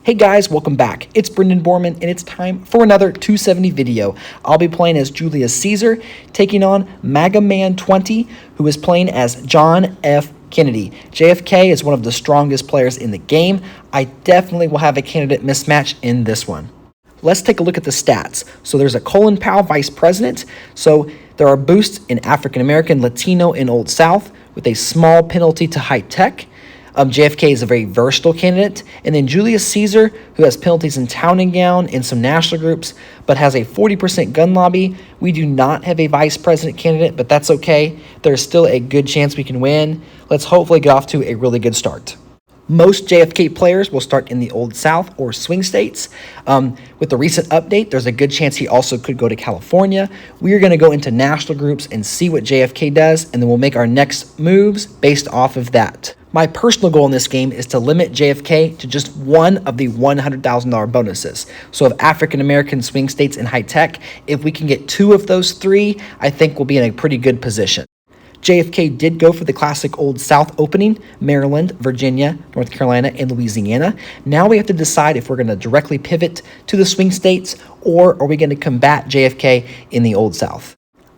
Hey guys, welcome back. It's Brendan Borman, and it's time for another 270 video. I'll be playing as Julius Caesar, taking on Mega Man 20, who is playing as John F. Kennedy. JFK is one of the strongest players in the game. I definitely will have a candidate mismatch in this one. Let's take a look at the stats. So there's a Colin Powell vice president. So there are boosts in African American, Latino, and Old South with a small penalty to high tech. JFK is a very versatile candidate. And then Julius Caesar, who has penalties in Town and Gown and some national groups, but has a 40% gun lobby. We do not have a vice president candidate, but that's okay. There's still a good chance we can win. Let's hopefully get off to a really good start. Most JFK players will start in the Old South or swing states. With the recent update, there's a good chance he also could go to California. We are going to go into national groups and see what JFK does, and then we'll make our next moves based off of that. My personal goal in this game is to limit JFK to just one of the $100,000 bonuses. So of African American swing states and high tech, if we can get two of those three, I think we'll be in a pretty good position. JFK did go for the classic Old South opening, Maryland, Virginia, North Carolina, and Louisiana. Now we have to decide if we're going to directly pivot to the swing states or are we going to combat JFK in the Old South.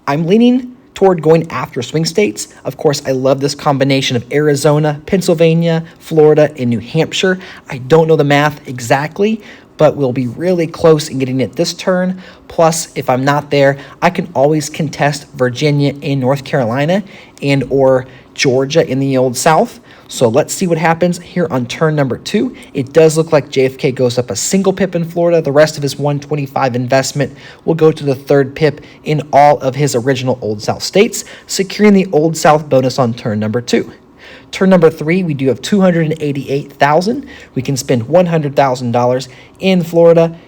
I'm leaning toward going after swing states. Of course, I love this combination of Arizona, Pennsylvania, Florida, and New Hampshire. I don't know the math exactly, but we'll be really close in getting it this turn. Plus, if I'm not there, I can always contest Virginia and North Carolina and or Georgia in the Old South. So let's see what happens here on turn number 2. It does look like JFK goes up a single pip in Florida. The rest of his 125 investment will go to the third pip in all of his original Old South states, securing the Old South bonus on turn number 2. Turn number 3, we do have $288,000. We can spend $100,000 in Florida.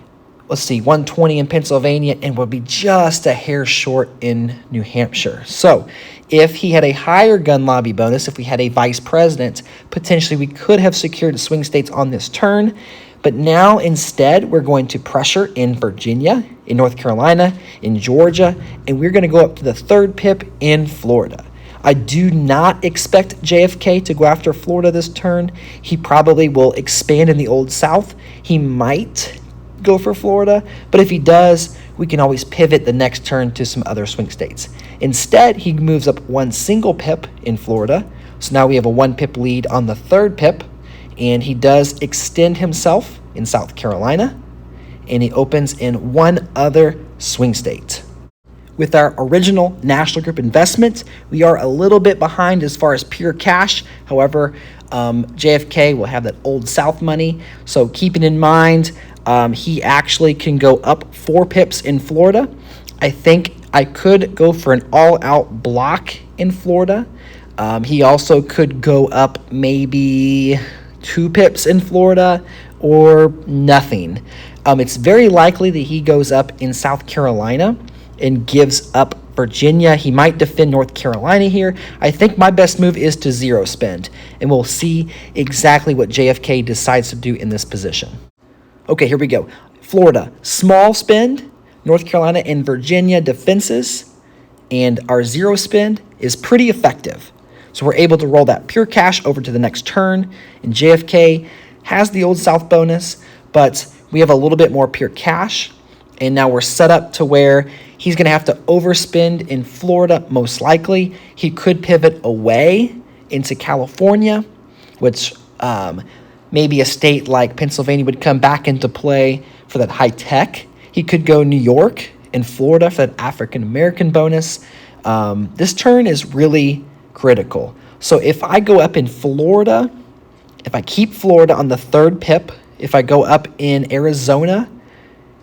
Let's see, 120 in Pennsylvania, and we'll be just a hair short in New Hampshire. So if he had a higher gun lobby bonus, if we had a vice president, potentially we could have secured the swing states on this turn. But now instead, we're going to pressure in Virginia, in North Carolina, in Georgia, and we're going to go up to the third pip in Florida. I do not expect JFK to go after Florida this turn. He probably will expand in the Old South. He might go for Florida, but if he does, we can always pivot the next turn to some other swing states. Instead, he moves up one single pip in Florida. So now we have a 1 pip lead on the third pip, and he does extend himself in South Carolina, and he opens in one other swing state. With our original national group investment, we are a little bit behind as far as pure cash. However, JFK will have that Old South money. So keeping in mind, he actually can go up 4 pips in Florida. I think I could go for an all-out block in Florida. He also could go up maybe 2 pips in Florida or nothing. It's very likely that he goes up in South Carolina and gives up Virginia. He might defend North Carolina here. I think my best move is to zero spend, and we'll see exactly what JFK decides to do in this position. Okay, here we go. Florida, small spend. North Carolina and Virginia defenses, and our zero spend is pretty effective. So we're able to roll that pure cash over to the next turn, and JFK has the Old South bonus, but we have a little bit more pure cash, and now we're set up to where he's going to have to overspend in Florida, most likely. He could pivot away into California, which maybe a state like Pennsylvania would come back into play for that high tech. He could go New York and Florida for that African American bonus. This turn is really critical. So if I go up in Florida, if I keep Florida on the third pip, if I go up in Arizona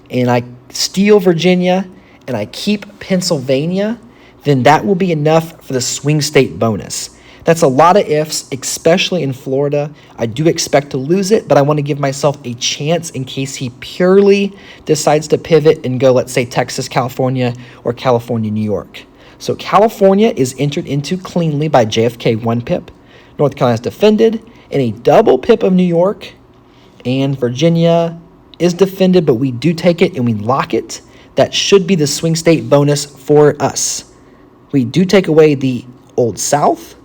and I steal Virginia and I keep Pennsylvania, then that will be enough for the swing state bonus. That's a lot of ifs, especially in Florida. I do expect to lose it, but I want to give myself a chance in case he purely decides to pivot and go, let's say, Texas, California, or California, New York. So California is entered into cleanly by JFK 1 pip. North Carolina is defended, and a double pip of New York. And Virginia is defended, but we do take it and we lock it. That should be the swing state bonus for us. We do take away the Old South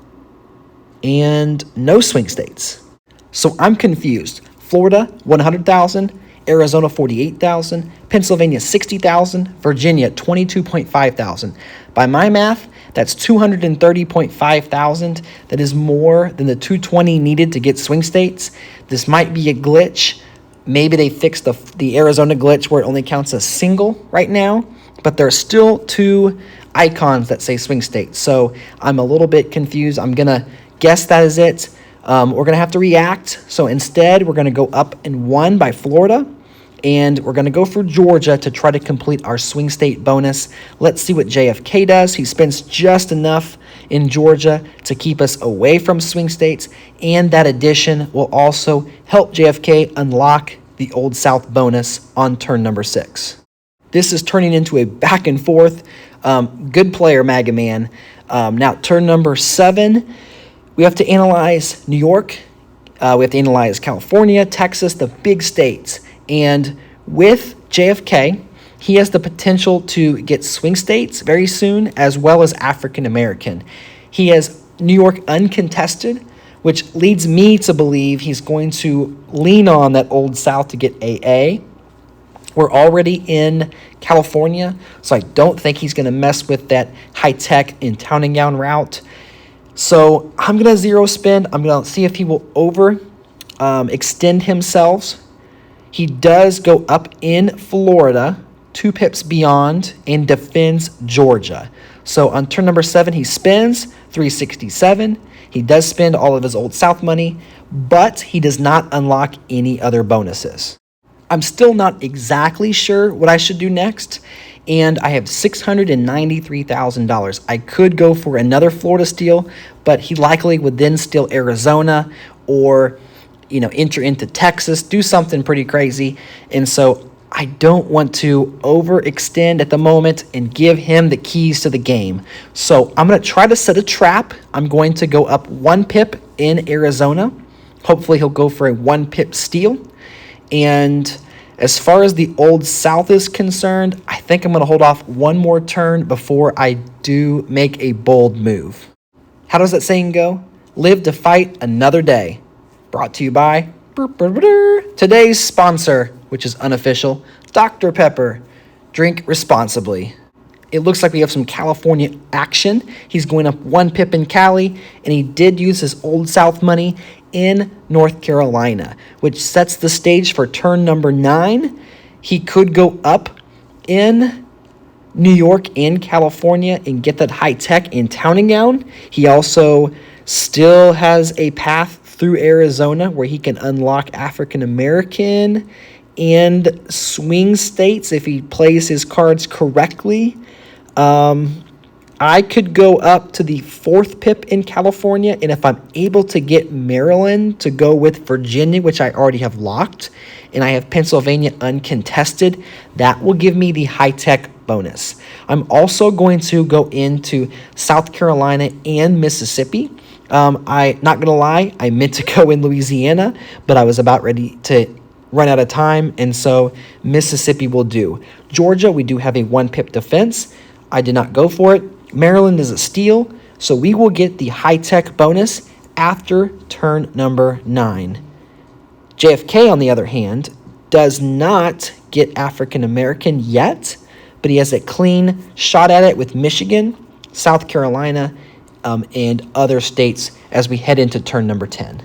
and no swing states. So I'm confused. Florida, 100,000. Arizona, 48,000. Pennsylvania, 60,000. Virginia, 22,500. By my math, that's 230.5 thousand. That is more than the 220 needed to get swing states. This might be a glitch. Maybe they fixed the Arizona glitch where it only counts a single right now, but there are still 2 icons that say swing states. So I'm a little bit confused. I'm going to guess that is it. We're going to have to react. So instead, we're going to go up and 1 by Florida. And we're going to go for Georgia to try to complete our swing state bonus. Let's see what JFK does. He spends just enough in Georgia to keep us away from swing states. And that addition will also help JFK unlock the Old South bonus on turn number 6. This is turning into a back and forth. Good player, Maga Man. Now, turn number 7, we have to analyze New York. We have to analyze California, Texas, the big states. And with JFK, he has the potential to get swing states very soon, as well as African American. He has New York uncontested, which leads me to believe he's going to lean on that Old South to get AA. We're already in California, so I don't think he's going to mess with that high-tech in town and gown route. So I'm going to zero spin. I'm going to see if he will extend himself. He does go up in Florida, 2 pips beyond, and defends Georgia. So on turn number 7, he spends 367. He does spend all of his Old South money, but he does not unlock any other bonuses. I'm still not exactly sure what I should do next, and I have $693,000. I could go for another Florida steal, but he likely would then steal Arizona or enter into Texas, do something pretty crazy. And so I don't want to overextend at the moment and give him the keys to the game. So I'm going to try to set a trap. I'm going to go up 1 pip in Arizona. Hopefully he'll go for a 1 pip steal. And as far as the Old South is concerned, I think I'm going to hold off 1 more turn before I do make a bold move. How does that saying go? Live to fight another day. Brought to you by today's sponsor, which is unofficial, Dr. Pepper. Drink responsibly. It looks like we have some California action. He's going up 1 pip in Cali, and he did use his Old South money in North Carolina, which sets the stage for turn number 9. He could go up in New York and California and get that high tech in town and gown. He also still has a path through Arizona where he can unlock African American and swing states if he plays his cards correctly. I could go up to the 4th pip in California, and if I'm able to get Maryland to go with Virginia, which I already have locked, and I have Pennsylvania uncontested, that will give me the high-tech bonus. I'm also going to go into South Carolina and Mississippi. Not going to lie, I meant to go in Louisiana, but I was about ready to run out of time, and so Mississippi will do. Georgia, we do have a 1 pip defense. I did not go for it. Maryland is a steal, so we will get the high-tech bonus after turn number 9. JFK, on the other hand, does not get African American yet, but he has a clean shot at it with Michigan, South Carolina, and other states as we head into turn number 10.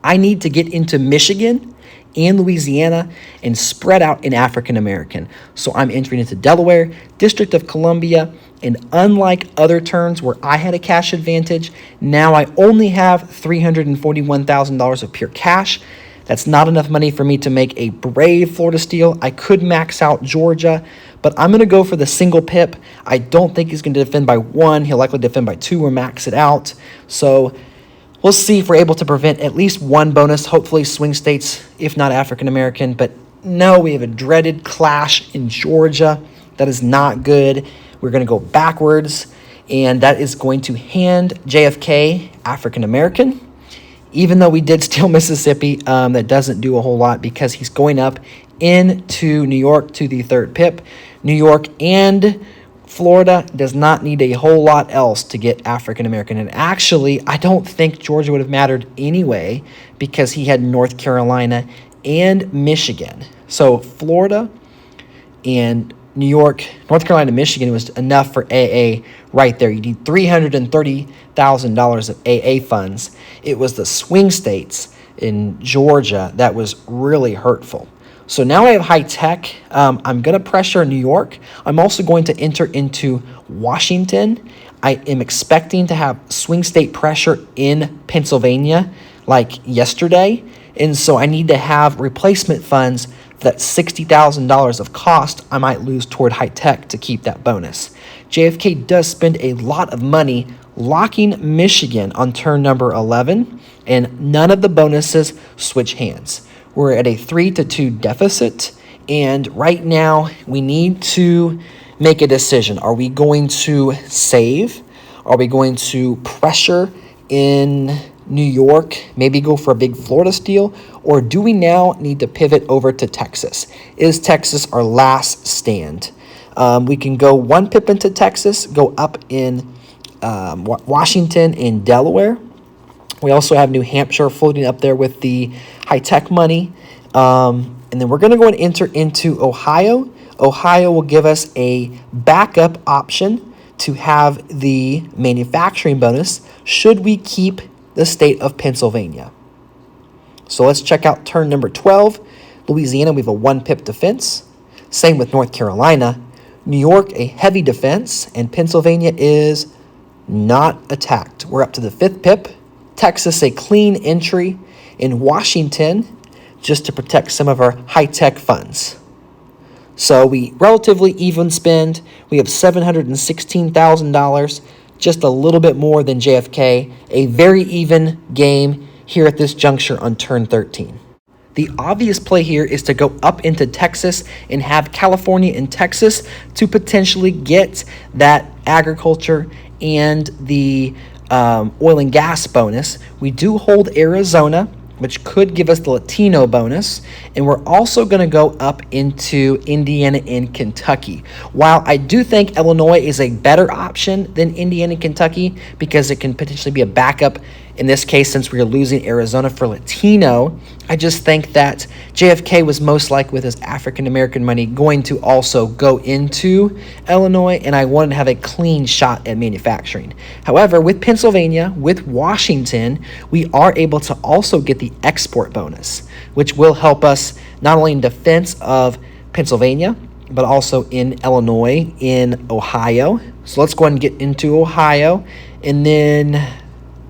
I need to get into Michigan and Louisiana and spread out in African American. So I'm entering into Delaware, District of Columbia, and unlike other turns where I had a cash advantage, now I only have $341,000 of pure cash. That's not enough money for me to make a brave Florida steal. I could max out Georgia, but I'm going to go for the single pip. I don't think he's going to defend by 1. He'll likely defend by 2 or max it out. So we'll see if we're able to prevent at least 1 bonus, hopefully swing states, if not African American. But no, we have a dreaded clash in Georgia. That is not good. We're going to go backwards, and that is going to hand JFK African American. Even though we did steal Mississippi, that doesn't do a whole lot because he's going up into New York to the 3rd pip. New York and Florida does not need a whole lot else to get African American. And actually, I don't think Georgia would have mattered anyway because he had North Carolina and Michigan. So Florida and New York, North Carolina, Michigan was enough for AA right there. You need $330,000 of AA funds. It was the swing states in Georgia that was really hurtful. So now I have high tech. I'm going to pressure New York. I'm also going to enter into Washington. I am expecting to have swing state pressure in Pennsylvania like yesterday. And so I need to have replacement funds. That $60,000 of cost I might lose toward high tech to keep that bonus. JFK does spend a lot of money locking Michigan on turn number 11, and none of the bonuses switch hands. We're at a 3-2 deficit, and right now we need to make a decision. Are we going to save? Are we going to pressure in New York, maybe go for a big Florida steal, or do we now need to pivot over to Texas? Is Texas our last stand? We can go 1 pip into Texas, go up in Washington and Delaware. We also have New Hampshire floating up there with the high-tech money. And then we're going to go and enter into Ohio. Ohio will give us a backup option to have the manufacturing bonus should we keep the state of Pennsylvania. So let's check out turn number 12. Louisiana, we have a 1 pip defense. Same with North Carolina. New York, a heavy defense, and Pennsylvania is not attacked. We're up to the 5th pip. Texas, a clean entry. In Washington, just to protect some of our high-tech funds. So we relatively even spend. We have $716,000, just a little bit more than JFK. A very even game here at this juncture on turn 13. The obvious play here is to go up into Texas and have California and Texas to potentially get that agriculture and the oil and gas bonus. We do hold Arizona, which could give us the Latino bonus. And we're also going to go up into Indiana and Kentucky. While I do think Illinois is a better option than Indiana and Kentucky because it can potentially be a backup in this case since we are losing Arizona for Latino, I just think that JFK was most likely with his African-American money going to also go into Illinois, and I wanted to have a clean shot at manufacturing. However, with Pennsylvania, with Washington, we are able to also get the export bonus, which will help us not only in defense of Pennsylvania, but also in Illinois, in Ohio. So let's go ahead and get into Ohio, and then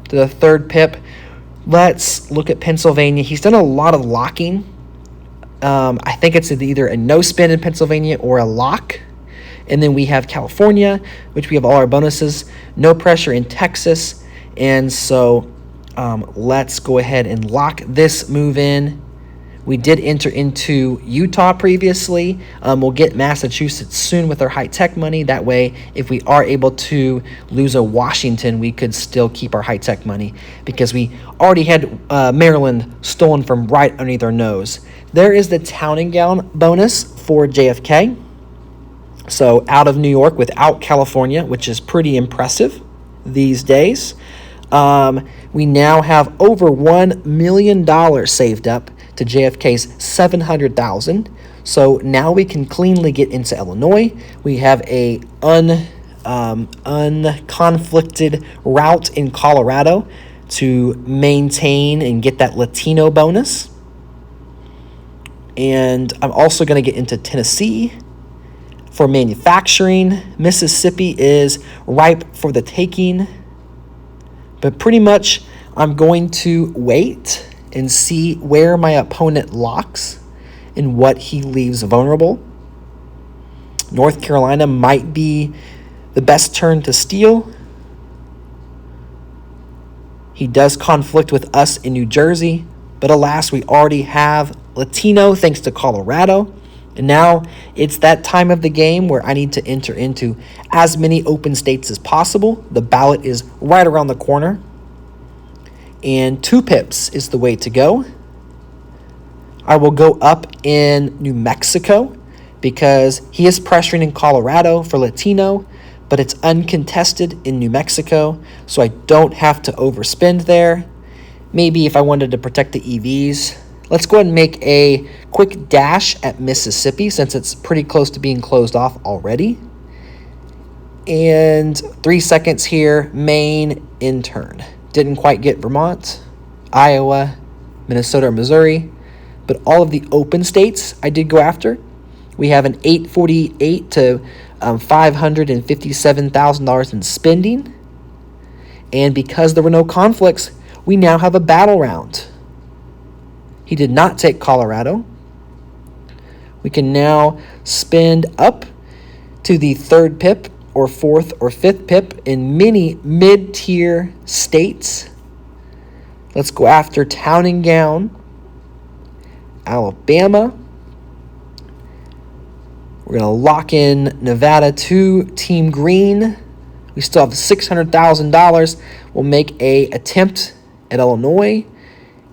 the 3rd pip. Let's look at Pennsylvania. He's done a lot of locking. I think it's either a no spin in Pennsylvania or a lock. And then we have California, which we have all our bonuses. No pressure in Texas. And so let's go ahead and lock this move in. We did enter into Utah previously. We'll get Massachusetts soon with our high-tech money. That way, if we are able to lose a Washington, we could still keep our high-tech money because we already had Maryland stolen from right underneath our nose. There is the town and gown bonus for JFK. So out of New York without California, which is pretty impressive these days. We now have over $1 million saved up to JFK's $700,000. So now we can cleanly get into Illinois. We have a unconflicted route in Colorado to maintain and get that Latino bonus. And I'm also going to get into Tennessee for manufacturing. Mississippi is ripe for the taking. But pretty much I'm going to wait and see where my opponent locks and what he leaves vulnerable. North Carolina might be the best turn to steal. He does conflict with us in New Jersey, but alas, we already have Latino thanks to Colorado. And now it's that time of the game where I need to enter into as many open states as possible. The ballot is right around the corner. And 2 pips is the way to go. I will go up in New Mexico because he is pressuring in Colorado for Latino, but it's uncontested in New Mexico, so I don't have to overspend there. Maybe if I wanted to protect the EVs, Let's go ahead and make a quick dash at Mississippi since it's pretty close to being closed off already. And 3 seconds here, Maine in turn. Didn't quite get Vermont, Iowa, Minnesota, or Missouri, but all of the open states I did go after. We have an 848 to $557,000 in spending. And because there were no conflicts, we now have a battle round. He did not take Colorado. We can now spend up to the third pip or fourth or fifth pip in many mid-tier states. Let's go after Town and Gown, Alabama. We're going to lock in Nevada to Team Green. We still have $600,000. We'll make a attempt at Illinois.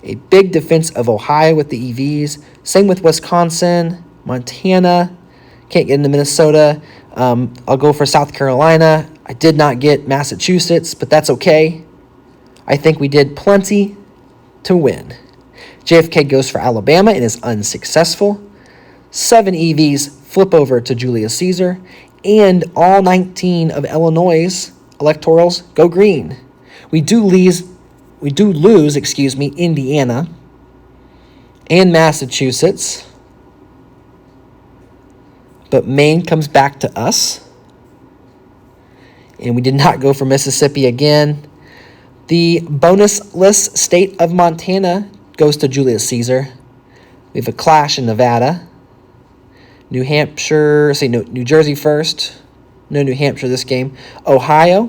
A big defense of Ohio with the EVs. Same with Wisconsin, Montana. Can't get into Minnesota. I'll go for South Carolina. I did not get Massachusetts, but that's okay. I think we did plenty to win. JFK goes for Alabama and is unsuccessful. 7 EVs flip over to Julius Caesar, and all 19 of Illinois' electorals go green. We do lose, Indiana and Massachusetts, but Maine comes back to us, and we did not go for Mississippi again. The bonus-less state of Montana goes to Julius Caesar. We have a clash in Nevada. New Jersey first. No New Hampshire this game. Ohio,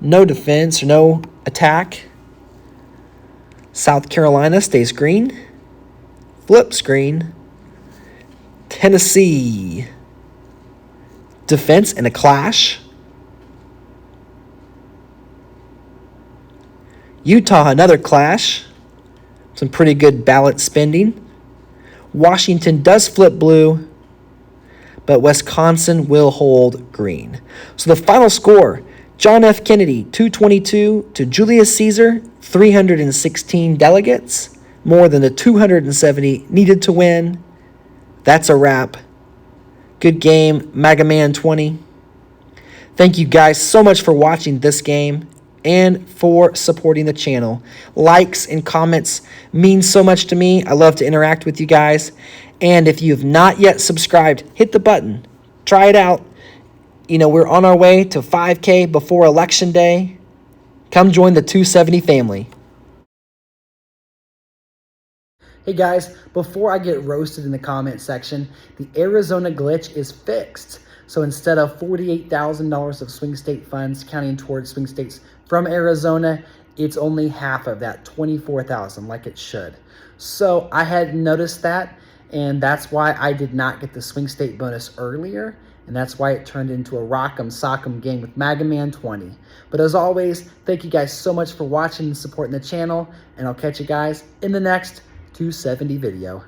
no defense, no attack. South Carolina stays green. Flips green. Tennessee, defense and a clash. Utah, another clash. Some pretty good ballot spending. Washington does flip blue, but Wisconsin will hold green. So the final score, John F. Kennedy, 222 to Julius Caesar, 316 delegates, more than the 270 needed to win. That's a wrap. Good game, Mega Man 20. Thank you guys so much for watching this game and for supporting the channel. Likes and comments mean so much to me. I love to interact with you guys. And if you have not yet subscribed, hit the button. Try it out. We're on our way to 5K before Election Day. Come join the 270 family. Hey guys, before I get roasted in the comment section, the Arizona glitch is fixed. So instead of $48,000 of swing state funds counting towards swing states from Arizona, it's only half of that, $24,000, like it should. So I had noticed that, and that's why I did not get the swing state bonus earlier, and that's why it turned into a rock'em sock'em game with Mega Man 20. But as always, thank you guys so much for watching and supporting the channel, and I'll catch you guys in the next 270 video.